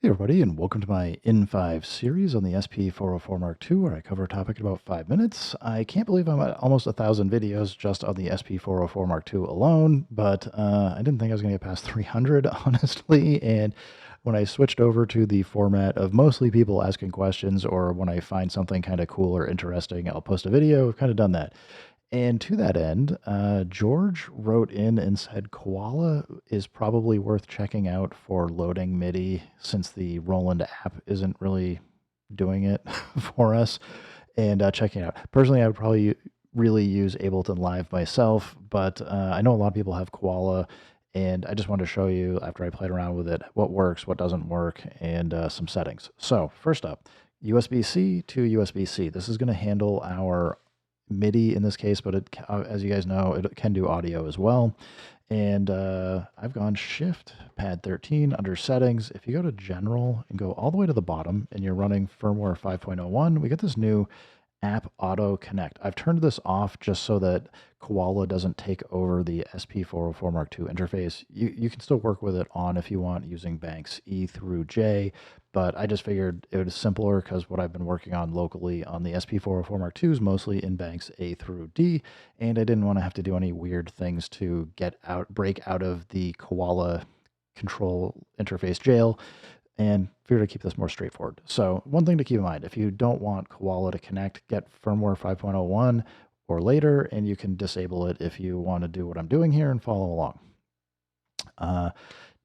Hey everybody, and welcome to my In5 series on the SP404 Mark II, where I cover a topic in about 5 minutes. I can't believe I'm at almost 1,000 videos just on the SP404 Mark II alone, but I didn't think I was going to get past 300, honestly, and when I switched over to the format of mostly people asking questions, or when I find something kind of cool or interesting, I'll post a video. I've kind of done that. And to that end, George wrote in and said Koala is probably worth checking out for loading MIDI since the Roland app isn't really doing it for us, and checking it out. Personally, I would probably really use Ableton Live myself, but I know a lot of people have Koala, and I just wanted to show you, after I played around with it, what works, what doesn't work, and some settings. So first up, USB-C to USB-C. This is going to handle our MIDI in this case, but as you guys know, it can do audio as well. And I've gone Shift, Pad 13 under Settings. If you go to General and go all the way to the bottom and you're running firmware 5.01, we get this new App Auto Connect. I've turned this off just so that Koala doesn't take over the SP404 Mark II interface. You can still work with it on if you want using banks E through J, but I just figured it was simpler because what I've been working on locally on the SP404 Mark II is mostly in banks A through D, and I didn't want to have to do any weird things to break out of the Koala control interface jail, and figure to keep this more straightforward. So one thing to keep in mind, if you don't want Koala to connect, get firmware 5.01 or later, and you can disable it if you want to do what I'm doing here and follow along.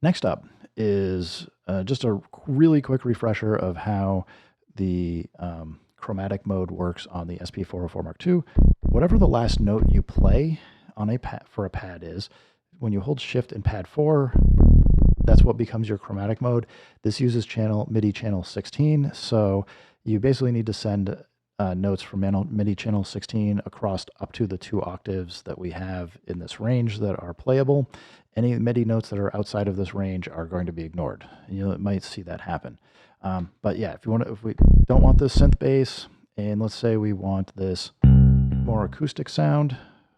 Next up is just a really quick refresher of how the chromatic mode works on the SP404 Mark II. Whatever the last note you play on a pad for a pad is, when you hold Shift and Pad 4, that's what becomes your chromatic mode. This uses MIDI channel 16, so you basically need to send notes from MIDI channel 16 across up to the 2 octaves that we have in this range that are playable. Any MIDI notes that are outside of this range are going to be ignored. You might see that happen. But yeah, if we don't want this synth bass, and let's say we want this more acoustic sound,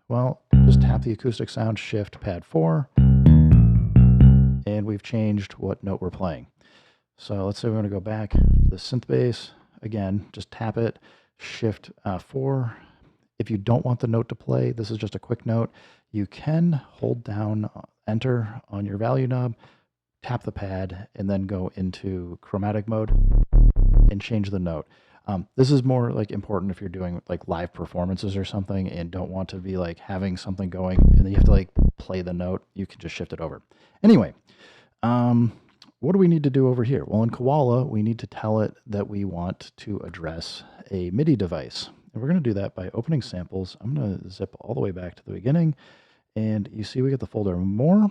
well, just tap the acoustic sound, Shift, Pad 4, and we've changed what note we're playing. So let's say we want to go back to the synth bass. Again, just tap it, Shift 4. If you don't want the note to play, this is just a quick note. You can hold down Enter on your value knob, tap the pad, and then go into chromatic mode and change the note. This is more like important if you're doing like live performances or something and don't want to be like having something going and then you have to like play the note. You can just shift it over. Anyway, what do we need to do over here? Well, in Koala, we need to tell it that we want to address a MIDI device. And we're going to do that by opening samples. I'm going to zip all the way back to the beginning. And you see we get the folder More.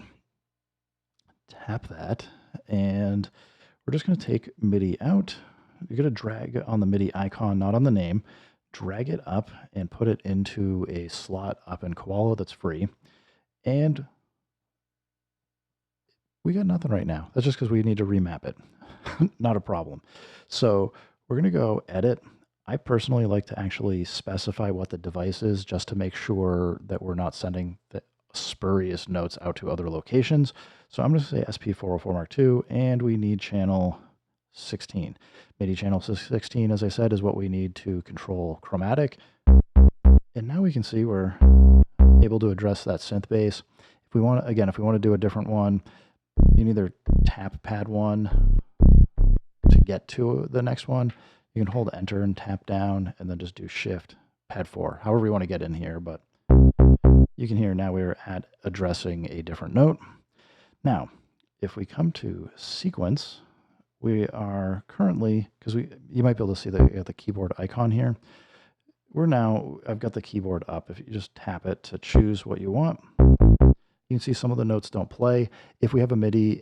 Tap that. And we're just going to take MIDI out. You're going to drag on the MIDI icon, not on the name. Drag it up and put it into a slot up in Koala that's free. And we got nothing right now. That's just because we need to remap it. Not a problem. So we're going to go Edit. I personally like to actually specify what the device is just to make sure that we're not sending the spurious notes out to other locations. So I'm going to say SP404 Mark II, and we need channel 16. MIDI channel 16, as I said, is what we need to control chromatic. And now we can see we're able to address that synth bass. If we want to do a different one, you can either tap Pad 1 to get to the next one. You can hold Enter and tap down, and then just do Shift, Pad 4, however you want to get in here. But you can hear now we're at addressing a different note. Now, if we come to Sequence, we are currently, because you might be able to see the keyboard icon here. I've got the keyboard up. If you just tap it to choose what you want, you can see some of the notes don't play. If we have a MIDI,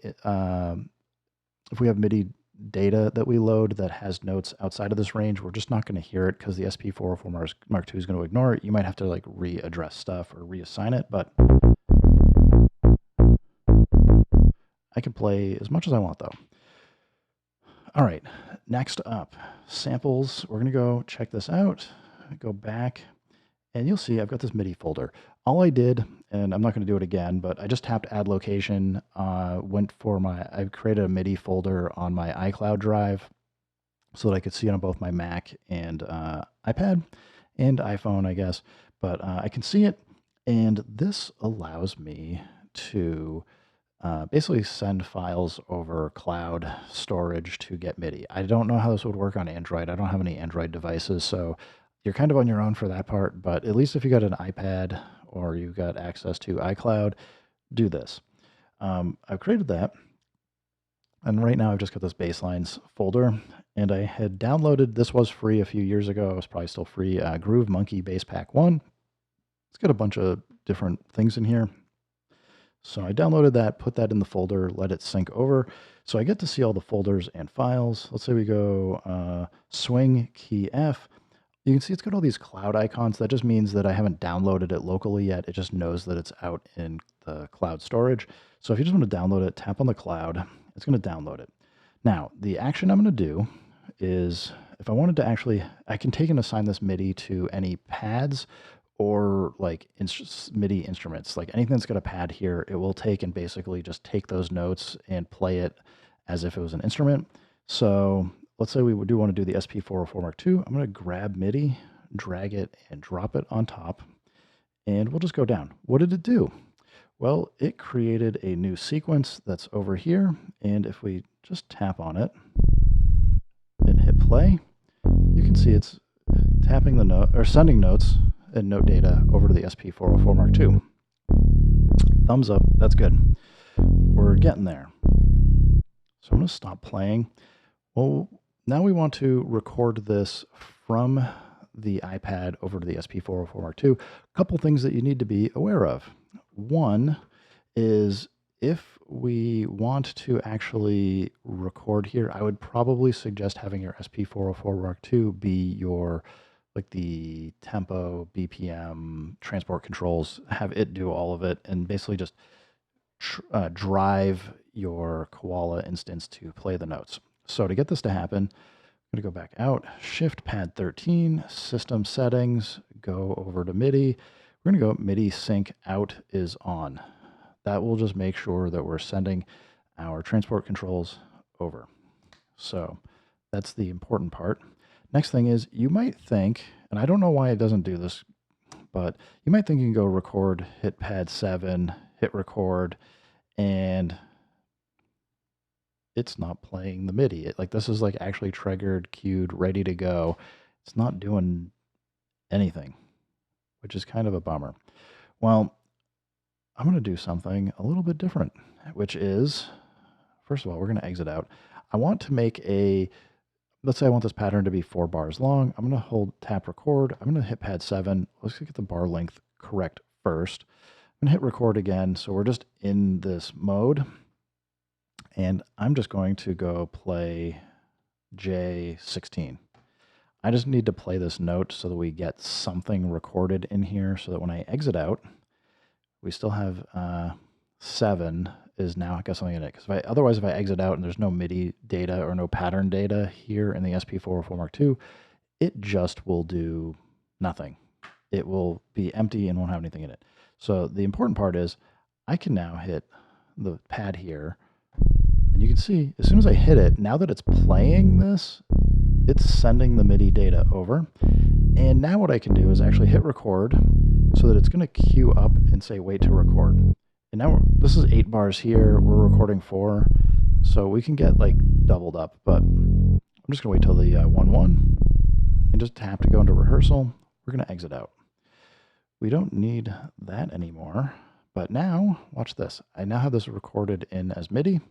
data that we load that has notes outside of this range, we're just not going to hear it because the SP404 Mark II is going to ignore it. You might have to like readdress stuff or reassign it, but I can play as much as I want though. All right, next up, samples. We're going to go check this out, go back, And you'll see I've got this MIDI folder. All I did, and I'm not going to do it again, but I just tapped add location, I created a MIDI folder on my iCloud drive so that I could see it on both my Mac and iPad and iPhone, I guess. But I can see it, and this allows me to basically send files over cloud storage to get MIDI. I don't know how this would work on Android. I don't have any Android devices, so you're kind of on your own for that part. But at least if you got an iPad or you got access to iCloud, do this. I've created that, and right now I've just got this basslines folder, and I had downloaded, this was free a few years ago, it was probably still free, Groove Monkey Bass Pack 1. It's got a bunch of different things in here. So I downloaded that, put that in the folder, let it sync over. So I get to see all the folders and files. Let's say we go swing key F. You can see it's got all these cloud icons. That just means that I haven't downloaded it locally yet. It just knows that it's out in the cloud storage. So if you just want to download it, tap on the cloud. It's going to download it. Now, the action I'm going to do is, if I wanted to actually, I can take and assign this MIDI to any pads or like MIDI instruments, like anything that's got a pad here, it will take and basically just take those notes and play it as if it was an instrument. So let's say we do want to do the SP404 mk2. I'm going to grab MIDI, drag it, and drop it on top, and we'll just go down. What did it do? Well, it created a new sequence that's over here, and if we just tap on it and hit play, you can see it's tapping the note, or sending notes and note data over to the SP404 mk2. Thumbs up, that's good. We're getting there. So I'm going to stop playing. Well, now we want to record this from the iPad over to the SP404 mk2. A couple things that you need to be aware of. One is, if we want to actually record here, I would probably suggest having your SP404 mk2 be your, like, the tempo, BPM, transport controls, have it do all of it, and basically just drive your Koala instance to play the notes. So to get this to happen, I'm going to go back out, Shift Pad 13, System Settings, go over to MIDI. We're going to go MIDI Sync Out is on. That will just make sure that we're sending our transport controls over. So that's the important part. Next thing is, you might think, and I don't know why it doesn't do this, but you might think you can go record, hit pad 7, hit record, and it's not playing the MIDI. Like, this is like actually triggered, queued, ready to go. It's not doing anything, which is kind of a bummer. Well, I'm going to do something a little bit different, which is, first of all, we're going to exit out. I want to make a, let's say I want this pattern to be 4 bars long. I'm going to tap record. I'm going to hit pad 7. Let's get the bar length correct first. I'm going to hit record again. So we're just in this mode. And I'm just going to go play J16. I just need to play this note so that we get something recorded in here, so that when I exit out, we still have 7 is now got something in it. Because otherwise, if I exit out and there's no MIDI data or no pattern data here in the SP404 mk2, it just will do nothing. It will be empty and won't have anything in it. So the important part is, I can now hit the pad here, and you can see as soon as I hit it, now that it's playing this, it's sending the MIDI data over. And now what I can do is actually hit record so that it's going to queue up and say wait to record. And now this is 8 bars here, we're recording 4, so we can get like doubled up, but I'm just going to wait till the 1-1 and just tap to go into rehearsal. We're going to exit out. We don't need that anymore, but now watch this. I now have this recorded in as MIDI.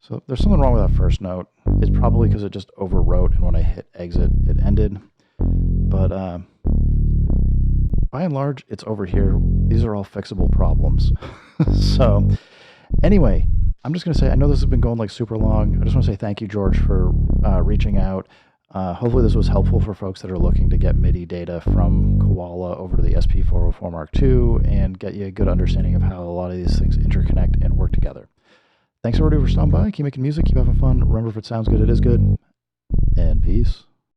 So there's something wrong with that first note. It's probably because it just overwrote, and when I hit exit, it ended. But by and large, it's over here. These are all fixable problems. So anyway, I'm just going to say, I know this has been going like super long. I just want to say thank you, George, for reaching out. Hopefully this was helpful for folks that are looking to get MIDI data from Koala over to the SP404 mk2 and get you a good understanding of how a lot of these things interconnect and work together. Thanks everybody for stopping by. Keep making music, keep having fun. Remember, if it sounds good, it is good. And peace.